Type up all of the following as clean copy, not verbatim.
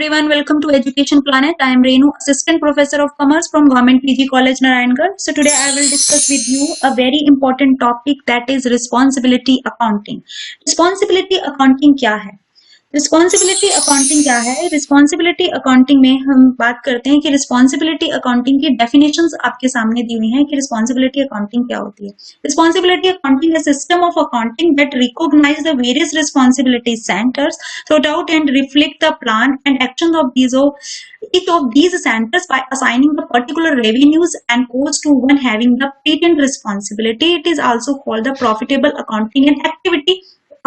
everyone, welcome to Education Planet. I am Renu, Assistant Professor of Commerce from Government PG College Narayangarh. So today I will discuss with you a very important topic, that is responsibility accounting. Responsibility accounting क्या है? Responsibility accounting क्या है? Responsibility accounting में हम बात करते हैं कि रिस्पॉन्सिबिलिटी अकाउंटिंग की डेफिनेशंस आपके सामने दी हुई हैं कि रिस्पॉन्सिबिलिटी अकाउंटिंग क्या होती है. रिस्पॉन्सिबिलिटी अकाउंटिंग है system of accounting that recognise the various responsibility centres throughout and reflect the plan and action of each of these centers by assigning the particular revenues and costs to one having the patent responsibility. It is also called the profitable accounting and activity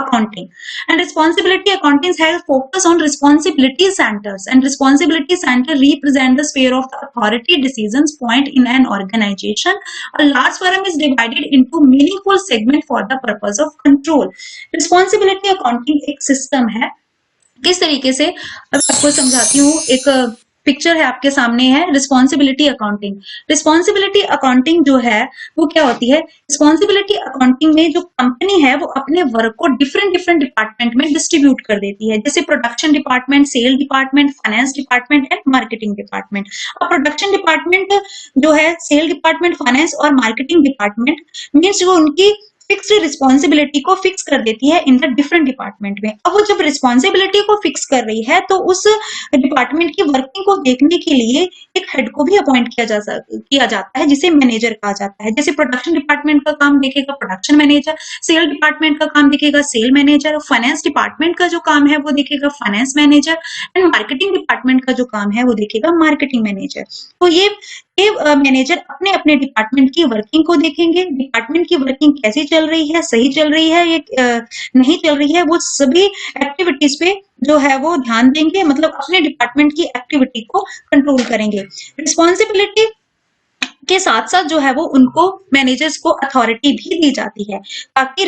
accounting. And responsibility accounting has focus on responsibility centers, and responsibility center represent the sphere of the authority decisions point in an organization. A large firm is divided into meaningful segment for the purpose of control. Responsibility accounting एक system है. किस तरीके से अब आपको समझाती हूँ. एक पिक्चर है आपके सामने है रिस्पॉन्सिबिलिटी अकाउंटिंग. रिस्पॉन्सिबिलिटी अकाउंटिंग जो है वो क्या होती है? रिस्पॉन्सिबिलिटी अकाउंटिंग में जो कंपनी है वो अपने वर्क को डिफरेंट डिपार्टमेंट में डिस्ट्रीब्यूट कर देती है, जैसे production department, sale department, finance department and marketing department. अब प्रोडक्शन डिपार्टमेंट जो है, सेल डिपार्टमेंट, फाइनेंस और मार्केटिंग डिपार्टमेंट मीन्स वो उनकी फिक्स्ड रिस्पॉन्सिबिलिटी को फिक्स कर देती है इन द डिफरेंट डिपार्टमेंट में. अब वो जब रिस्पॉन्सिबिलिटी को फिक्स कर रही है तो उस डिपार्टमेंट की वर्किंग को देखने के लिए एक हेड को भी अपॉइंट किया जाता है जिसे मैनेजर कहा जाता है. जैसे प्रोडक्शन डिपार्टमेंट का काम देखेगा प्रोडक्शन मैनेजर, सेल डिपार्टमेंट का काम देखेगा सेल मैनेजर, फाइनेंस डिपार्टमेंट का जो काम है वो देखेगा finance manager, and marketing department का जो काम है वो देखेगा मार्केटिंग मैनेजर. तो ये मैनेजर अपने अपने डिपार्टमेंट की वर्किंग को देखेंगे. डिपार्टमेंट की वर्किंग कैसी चल रही है, सही चल रही है या नहीं चल रही है, वो सभी एक्टिविटीज पे जो है वो ध्यान देंगे, मतलब अपने डिपार्टमेंट की एक्टिविटी को कंट्रोल करेंगे. रिस्पॉन्सिबिलिटी के साथ साथ जो है वो उनको मैनेजर्स को अथॉरिटी भी दी जाती है, ताकि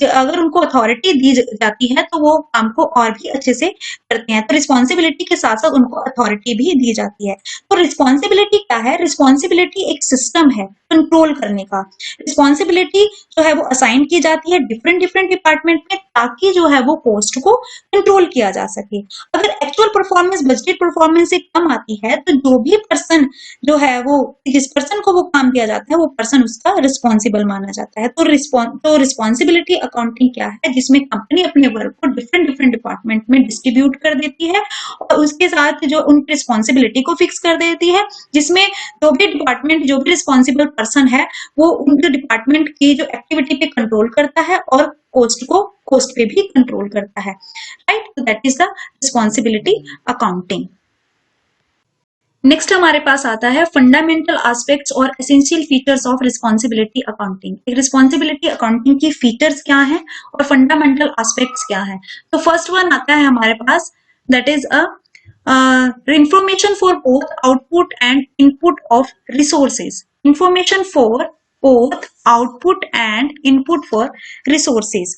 अगर उनको अथॉरिटी दी जाती है तो वो काम को और भी अच्छे से करते हैं. तो रिस्पॉन्सिबिलिटी के साथ साथ उनको अथॉरिटी भी दी जाती है. तो रिस्पॉन्सिबिलिटी क्या है? रिस्पॉन्सिबिलिटी एक सिस्टम है कंट्रोल करने का. रिस्पॉन्सिबिलिटी जो है वो असाइन की जाती है डिफरेंट डिपार्टमेंट में, ताकि जो है वो पोस्ट को कंट्रोल किया जा सके. अगर एक्चुअल परफॉर्मेंस बजटेड परफॉर्मेंस से कम आती है तो जो भी पर्सन जो है वो, जिस पर्सन को वो काम दिया जाता है वो पर्सन उसका रिस्पॉन्सिबल माना जाता है. तो रिस्पॉन्सिबिलिटी अकाउंटिंग क्या है? जिसमें कंपनी अपने वर्क को डिफरेंट डिपार्टमेंट में डिस्ट्रीब्यूट कर देती है और उसके साथ जो उन रिस्पॉन्सिबिलिटी को फिक्स कर देती है, जिसमें जो भी डिपार्टमेंट, जो भी रिस्पॉन्सिबल पर्सन है वो उनके डिपार्टमेंट की जो एक्टिविटी पे कंट्रोल करता है और कोस्ट पे भी कंट्रोल करता है. Right, that is the responsibility accounting. Next हमारे पास आता है फंडामेंटल एस्पेक्ट्स और essential features of responsibility accounting. Responsibility accounting की फीचर्स क्या हैं और फंडामेंटल एस्पेक्ट्स क्या हैं. तो फर्स्ट वन आता है हमारे पास, that is information for both output and input of resources. Information for both output and input for resources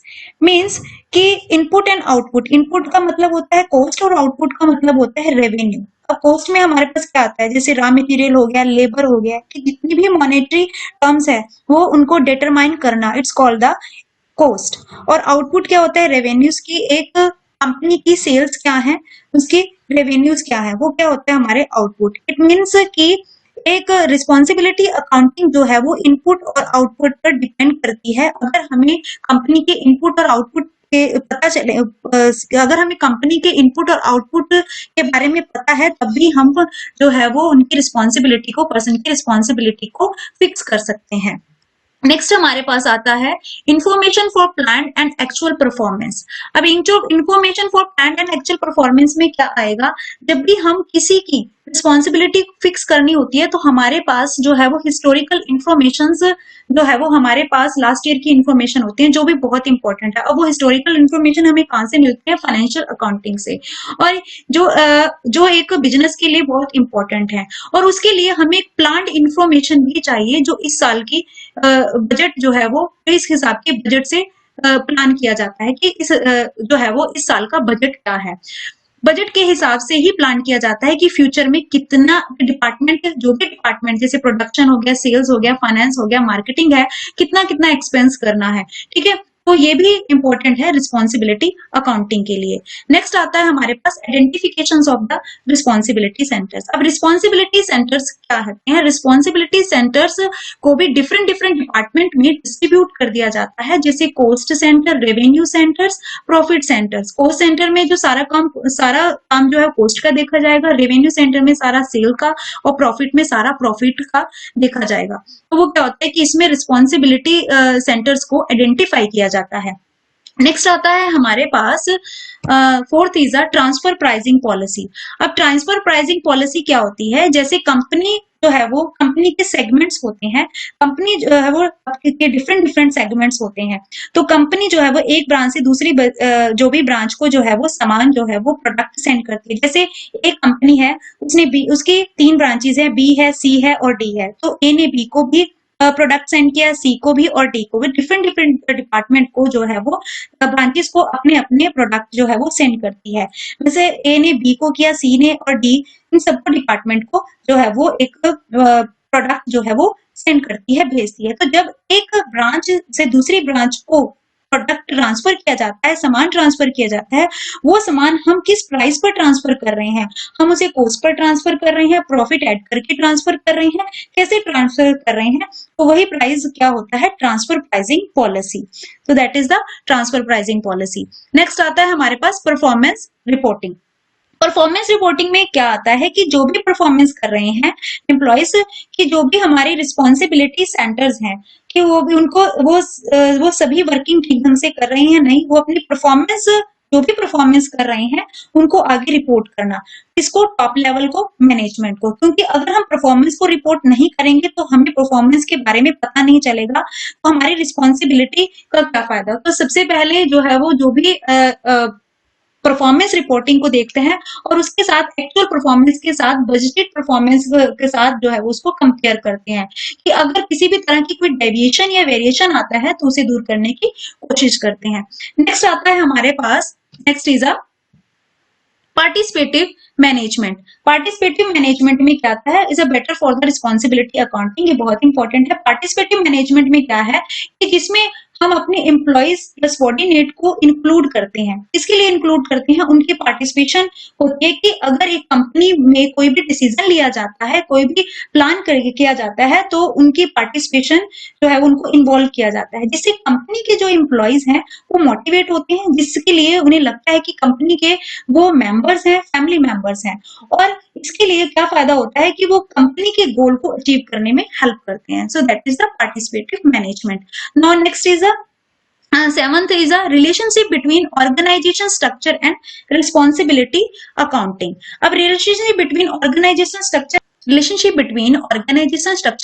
means कि input and output, input का मतलब होता है cost और output का मतलब होता है revenue. अब cost में हमारे पास क्या आता है, जैसे रॉ मटेरियल हो गया, लेबर हो गया, कि जितनी भी मॉनेटरी टर्म्स है वो उनको डिटरमाइन करना, इट्स कॉल्ड द cost. और output क्या होता है, revenues की. एक कंपनी की सेल्स क्या है, उसकी revenues क्या है, वो क्या होता है हमारे आउटपुट. इट मीन्स कि एक रिस्पॉन्सिबिलिटी अकाउंटिंग जो है वो इनपुट और आउटपुट पर डिपेंड करती है. अगर हमें कंपनी के इनपुट और आउटपुट के पता चले, अगर हमें कंपनी के इनपुट और आउटपुट के बारे में पता है, तब भी हम जो है वो उनकी रिस्पॉन्सिबिलिटी को, पर्सन की रिस्पॉन्सिबिलिटी को फिक्स कर सकते हैं. नेक्स्ट हमारे पास आता है information for plan and actual performance. अब information for plan and actual performance में क्या आएगा, जब भी हम किसी की रिस्पॉन्सिबिलिटी फिक्स करनी होती है तो हमारे पास जो है वो हिस्टोरिकल इंफॉर्मेशंस जो है वो हमारे पास लास्ट ईयर की इंफॉर्मेशन होती है, जो भी बहुत इंपॉर्टेंट है. अब वो हिस्टोरिकल इंफॉर्मेशन हमें कहाँ से मिलती है? फाइनेंशियल अकाउंटिंग से, और जो एक बिजनेस के लिए बहुत इंपॉर्टेंट है. और उसके लिए हमें एक प्लान्ड इंफॉर्मेशन भी चाहिए, जो इस साल की बजट जो है वो इस हिसाब के बजट से प्लान किया जाता है कि इस जो है वो इस साल का बजट क्या है. बजट के हिसाब से ही प्लान किया जाता है कि फ्यूचर में कितना डिपार्टमेंट, जो भी डिपार्टमेंट जैसे प्रोडक्शन हो गया, सेल्स हो गया, फाइनेंस हो गया, मार्केटिंग है, कितना कितना एक्सपेंस करना है. ठीक है, तो ये भी इंपॉर्टेंट है रिस्पॉन्सिबिलिटी अकाउंटिंग के लिए। नेक्स्ट आता है हमारे पास identifications of the responsibility centres. अब रिस्पॉन्सिबिलिटी सेंटर्स क्या होते हैं? रिस्पॉन्सिबिलिटी सेंटर्स को भी डिफरेंट डिफरेंट डिपार्टमेंट में डिस्ट्रीब्यूट कर दिया जाता है, जैसे cost centre, revenue centres, profit centres. Cost centre में जो सारा काम जो है कॉस्ट का देखा जाएगा, रेवेन्यू सेंटर में सारा सेल का, और प्रॉफिट में सारा प्रॉफिट का देखा जाएगा। तो वो क्या होता है कि इसमें रिस्पॉन्सिबिलिटी सेंटर्स को आइडेंटिफाई किया जाता है। नेक्स्ट आता है हमारे पास fourth is a transfer pricing policy. अब ट्रांसफर प्राइसिंग पॉलिसी क्या होती है? जैसे कंपनी जो है वो कंपनी के सेगमेंट्स होते हैं, कंपनी जो है वो के डिफरेंट डिफरेंट सेगमेंट्स होते हैं। तो कंपनी जो है वो एक ब्रांच से दूसरी जो भी ब्रांच को जो है वो सामान जो है वो प्रोडक्ट सेंड करती है। जैसे एक कंपनी है, उसने बी, उसकी 3 ब्रांचेस है, बी है, सी है और डी है। तो ए ने बी को भी प्रोडक्ट सेंड किया, सी को भी और डी को भी, डिफरेंट डिफरेंट डिपार्टमेंट को जो है वो ब्रांचेस को अपने अपने प्रोडक्ट जो है वो सेंड करती है। जैसे ए ने बी को किया, सी ने और डी, इन सबको डिपार्टमेंट को जो है वो एक प्रोडक्ट जो है वो सेंड करती है, भेजती है। तो जब एक ब्रांच से दूसरी ब्रांच को प्रोडक्ट ट्रांसफर किया जाता है, सामान ट्रांसफर किया जाता है, वो सामान हम किस प्राइस पर ट्रांसफर कर रहे हैं? हम उसे कॉस्ट पर ट्रांसफर कर रहे हैं, प्रॉफिट ऐड करके ट्रांसफर कर रहे हैं, कैसे ट्रांसफर कर रहे हैं? तो वही प्राइस क्या होता है? Transfer pricing policy. तो that is the transfer pricing policy. Next आता है हमारे पास परफॉर्मेंस रिपोर्टिंग। परफॉर्मेंस रिपोर्टिंग में क्या आता है कि जो भी परफॉर्मेंस कर रहे हैं एम्प्लॉयज की, जो भी हमारी रिस्पॉन्सिबिलिटी सेंटर्स हैं, कि वो भी उनको वो सभी वर्किंग ठीक ढंग से कर रहे हैं नहीं, वो अपनी परफॉर्मेंस जो भी परफॉर्मेंस कर रहे हैं उनको आगे रिपोर्ट करना। इसको टॉप लेवल को, मैनेजमेंट को, क्योंकि अगर हम परफॉर्मेंस को रिपोर्ट नहीं करेंगे तो हमें परफॉर्मेंस के बारे में पता नहीं चलेगा, तो हमारी रिस्पॉन्सिबिलिटी का क्या फायदा। तो सबसे पहले जो है वो जो भी परफॉर्मेंस रिपोर्टिंग को देखते हैं और उसके साथ एक्चुअल परफॉर्मेंस के साथ बजटेड परफॉर्मेंस के साथ जो है वो उसको कंपेयर करते हैं कि अगर किसी भी तरह की कोई डेविएशन या वेरिएशन आता है तो उसे दूर करने की कोशिश करते हैं। नेक्स्ट आता है हमारे पास, next is a participative management. Participative management में क्या आता है? Is a better for the responsibility accounting. ये बहुत इंपॉर्टेंट है। पार्टिसिपेटिव मैनेजमेंट में क्या है कि जिसमें हम अपने एम्प्लॉइज या सबॉर्डिनेट को इंक्लूड करते हैं। इसके लिए इंक्लूड करते हैं, उनकी पार्टिसिपेशन होती है कि अगर एक कंपनी में कोई भी डिसीजन लिया जाता है, कोई भी प्लान किया जाता है, तो उनकी पार्टिसिपेशन जो है उनको इन्वॉल्व किया जाता है, जिससे कंपनी के जो एम्प्लॉइज हैं वो मोटिवेट होते हैं, जिसके लिए उन्हें लगता है कि कंपनी के वो मेंबर्स हैं, फैमिली मेंबर्स हैं, और इसके लिए क्या फायदा होता है कि वो कंपनी के गोल को अचीव करने में हेल्प करते हैं। सो that is the participative management. Now next is seventh is a relationship between organization structure and responsibility accounting. अब relationship between organization structure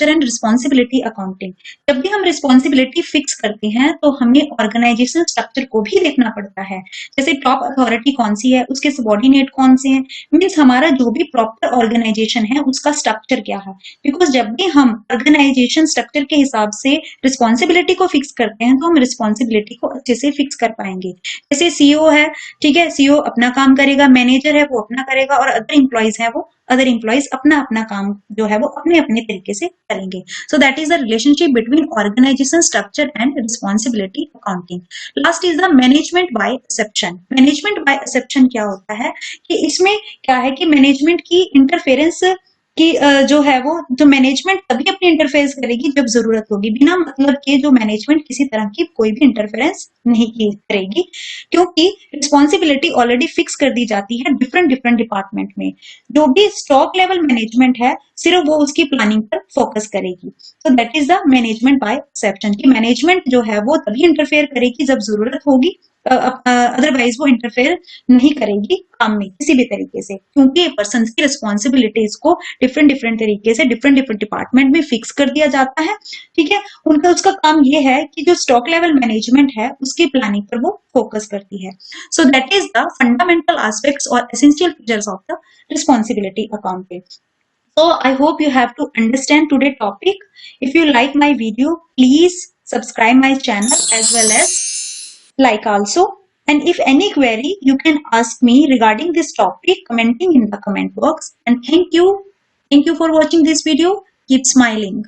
and responsibility accounting. जब भी हम रिस्पॉन्सिबिलिटी फिक्स करते हैं तो हमें ऑर्गेनाइजेशनल स्ट्रक्चर को भी देखना पड़ता है, जैसे टॉप अथॉरिटी कौन सी है, उसके सबॉर्डिनेट कौन से हैं, मीन्स हमारा जो भी प्रॉपर ऑर्गेनाइजेशन है उसका स्ट्रक्चर क्या है। बिकॉज जब भी हम ऑर्गेनाइजेशन स्ट्रक्चर के हिसाब से रिस्पॉन्सिबिलिटी को फिक्स करते हैं तो हम रिस्पॉन्सिबिलिटी को अच्छे से फिक्स कर पाएंगे। जैसे सीईओ है, ठीक है, सीईओ अपना काम करेगा, मैनेजर है वो अपना करेगा, और अदर एम्प्लॉइज है वो अदर एम्प्लॉइज अपना अपना काम जो है वो अपने अपने तरीके से करेंगे। So that is the relationship between organisation structure and responsibility accounting. Last is the management by exception. Management by exception क्या होता है कि इसमें क्या है कि मैनेजमेंट की इंटरफेरेंस कि जो है वो जो मैनेजमेंट तभी अपनी इंटरफेरेंस करेगी जब जरूरत होगी, बिना मतलब के जो मैनेजमेंट किसी तरह की कोई भी इंटरफेरेंस नहीं करेगी, क्योंकि रिस्पॉन्सिबिलिटी ऑलरेडी फिक्स कर दी जाती है डिफरेंट डिफरेंट डिपार्टमेंट में। जो भी स्टॉक लेवल मैनेजमेंट है सिर्फ वो उसकी प्लानिंग पर फोकस करेगी। तो that is the management by exception की मैनेजमेंट जो है वो तभी इंटरफेयर करेगी जब जरूरत होगी, अदरवाइज वो इंटरफेयर नहीं करेगी काम में किसी भी तरीके से, क्योंकि पर्सन की रिस्पॉन्सिबिलिटीज को डिफरेंट डिफरेंट तरीके से डिफरेंट डिफरेंट डिपार्टमेंट में फिक्स कर दिया जाता है। ठीक है, उसका काम ये है कि जो स्टॉक लेवल मैनेजमेंट है उसकी प्लानिंग पर वो फोकस करती है। So that is the fundamental aspects और essential features of the responsibility accounting. So I hope you have to understand today's topic. If you like my video, please subscribe my channel as well as like also. And if any query, you can ask me regarding this topic commenting in the comment box. And thank you for watching this video. Keep smiling.